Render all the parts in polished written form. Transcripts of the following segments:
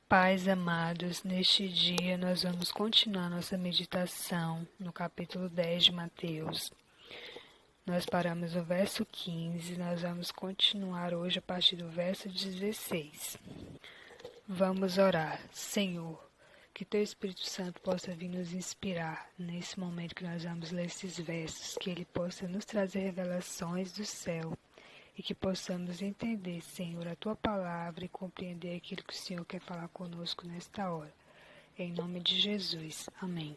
Pais amados, neste dia nós vamos continuar nossa meditação no capítulo 10 de Mateus. Nós paramos no verso 15, nós vamos continuar hoje a partir do verso 16. Vamos orar. Senhor, que Teu Espírito Santo possa vir nos inspirar nesse momento que nós vamos ler esses versos, que Ele possa nos trazer revelações do céu e que possamos entender, Senhor, a Tua palavra e compreender aquilo que o Senhor quer falar conosco nesta hora. Em nome de Jesus. Amém.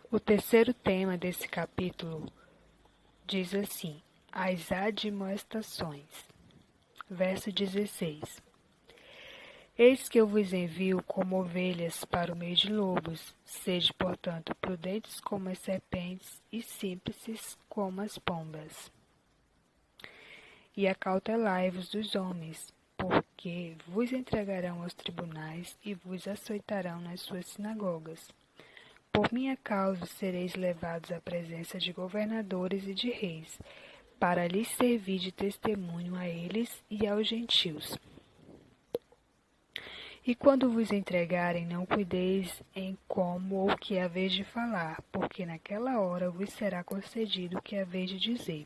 O terceiro tema desse capítulo diz assim: as admoestações. Verso 16. Eis que eu vos envio como ovelhas para o meio de lobos. Sede, portanto, prudentes como as serpentes e simples como as pombas. E acautelai-vos dos homens, porque vos entregarão aos tribunais e vos açoitarão nas suas sinagogas. Por minha causa sereis levados à presença de governadores e de reis, para lhes servir de testemunho a eles e aos gentios. E quando vos entregarem, não cuideis em como ou que haveis de falar, porque naquela hora vos será concedido o que haveis de dizer.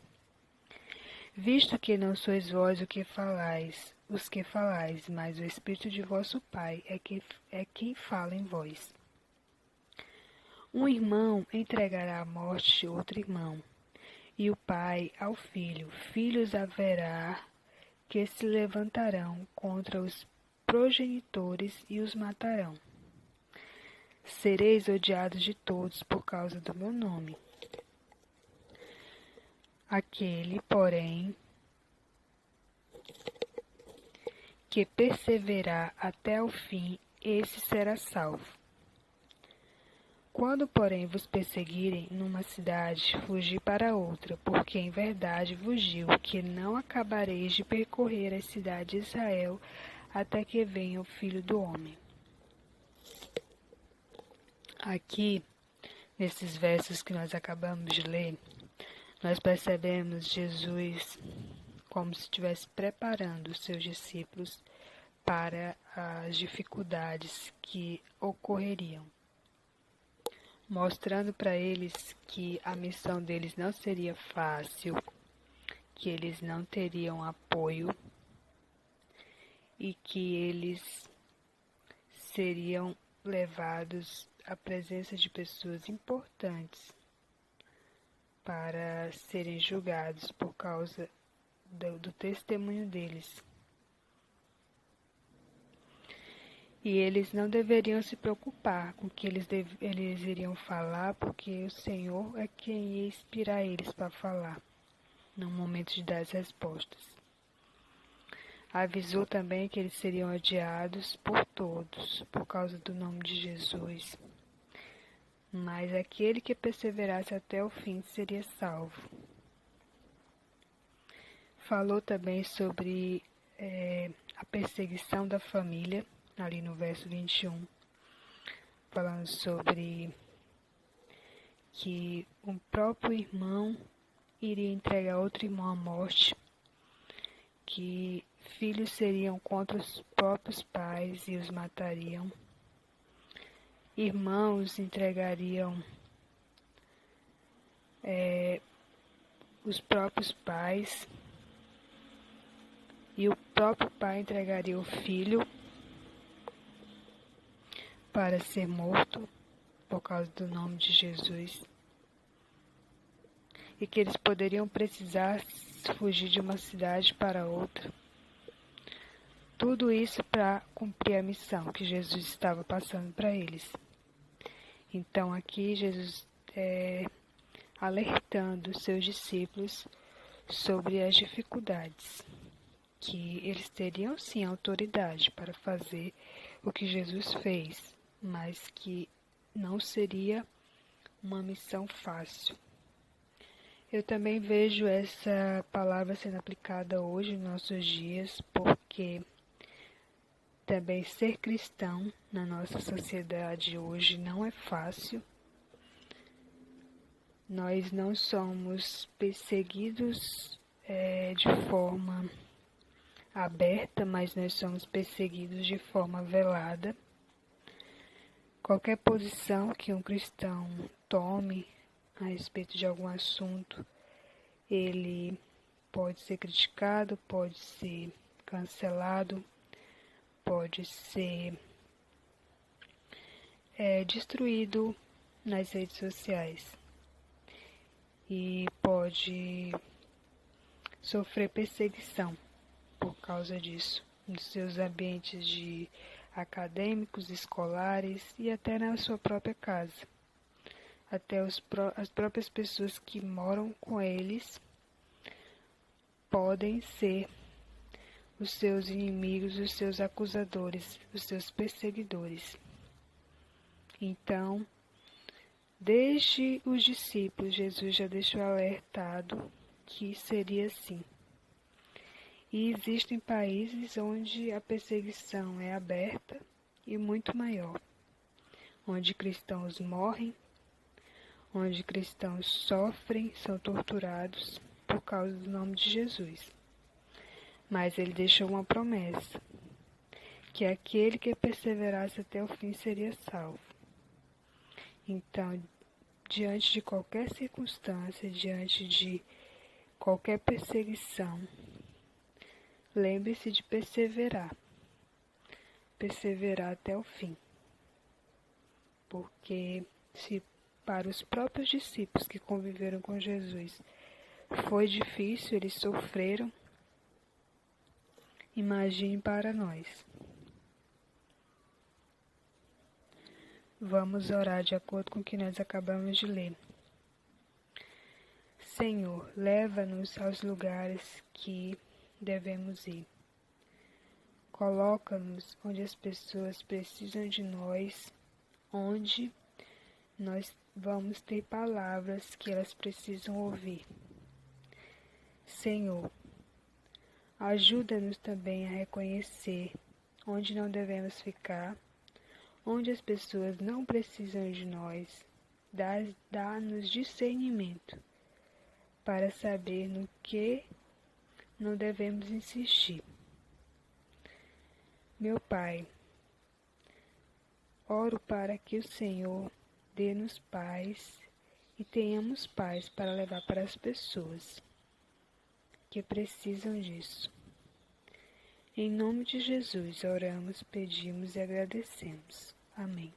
Visto que não sois vós os que falais, mas o Espírito de vosso Pai é quem fala em vós. Um irmão entregará à morte outro irmão, e o pai ao filho. Filhos haverá que se levantarão contra os progenitores e os matarão. Sereis odiados de todos por causa do meu nome. Aquele, porém, que perseverar até o fim, esse será salvo. Quando, porém, vos perseguirem numa cidade, fugi para outra, porque em verdade vos digo que não acabareis de percorrer as cidades de Israel até que venha o Filho do Homem. Aqui, nesses versos que nós acabamos de ler, nós percebemos Jesus como se estivesse preparando os seus discípulos para as dificuldades que ocorreriam, mostrando para eles que a missão deles não seria fácil, que eles não teriam apoio e que eles seriam levados à presença de pessoas importantes para serem julgados por causa do testemunho deles. E eles não deveriam se preocupar com o que eles iriam falar, porque o Senhor é quem ia inspirar eles para falar, no momento de dar as respostas. Avisou também que eles seriam odiados por todos, por causa do nome de Jesus. Mas aquele que perseverasse até o fim seria salvo. Falou também sobre a perseguição da família, ali no verso 21, falando sobre que um próprio irmão iria entregar outro irmão à morte, que filhos seriam contra os próprios pais e os matariam, irmãos entregariam os próprios pais, e o próprio pai entregaria o filho para ser morto por causa do nome de Jesus, e que eles poderiam precisar fugir de uma cidade para outra. Tudo isso para cumprir a missão que Jesus estava passando para eles. Então aqui Jesus alertando os seus discípulos sobre as dificuldades, que eles teriam sim autoridade para fazer o que Jesus fez, mas que não seria uma missão fácil. Eu também vejo essa palavra sendo aplicada hoje nos nossos dias, porque também ser cristão na nossa sociedade hoje não é fácil. Nós não somos perseguidos de forma aberta, mas nós somos perseguidos de forma velada. Qualquer posição que um cristão tome a respeito de algum assunto, ele pode ser criticado, pode ser cancelado, pode ser destruído nas redes sociais e pode sofrer perseguição por causa disso, nos seus ambientes acadêmicos, escolares e até na sua própria casa. Até as próprias pessoas que moram com eles podem ser os seus inimigos, os seus acusadores, os seus perseguidores. Então, desde os discípulos, Jesus já deixou alertado que seria assim. E existem países onde a perseguição é aberta e muito maior, onde cristãos morrem, onde cristãos sofrem, são torturados por causa do nome de Jesus. Mas ele deixou uma promessa, que aquele que perseverasse até o fim seria salvo. Então, diante de qualquer circunstância, diante de qualquer perseguição, lembre-se de perseverar até o fim. Porque se para os próprios discípulos que conviveram com Jesus foi difícil, eles sofreram, imagine para nós. Vamos orar de acordo com o que nós acabamos de ler. Senhor, leva-nos aos lugares que devemos ir. Coloca-nos onde as pessoas precisam de nós, onde nós vamos ter palavras que elas precisam ouvir. Senhor, ajuda-nos também a reconhecer onde não devemos ficar, onde as pessoas não precisam de nós. Dá-nos discernimento para saber no que não devemos insistir. Meu Pai, oro para que o Senhor dê-nos paz e tenhamos paz para levar para as pessoas que precisam disso. Em nome de Jesus, oramos, pedimos e agradecemos. Amém.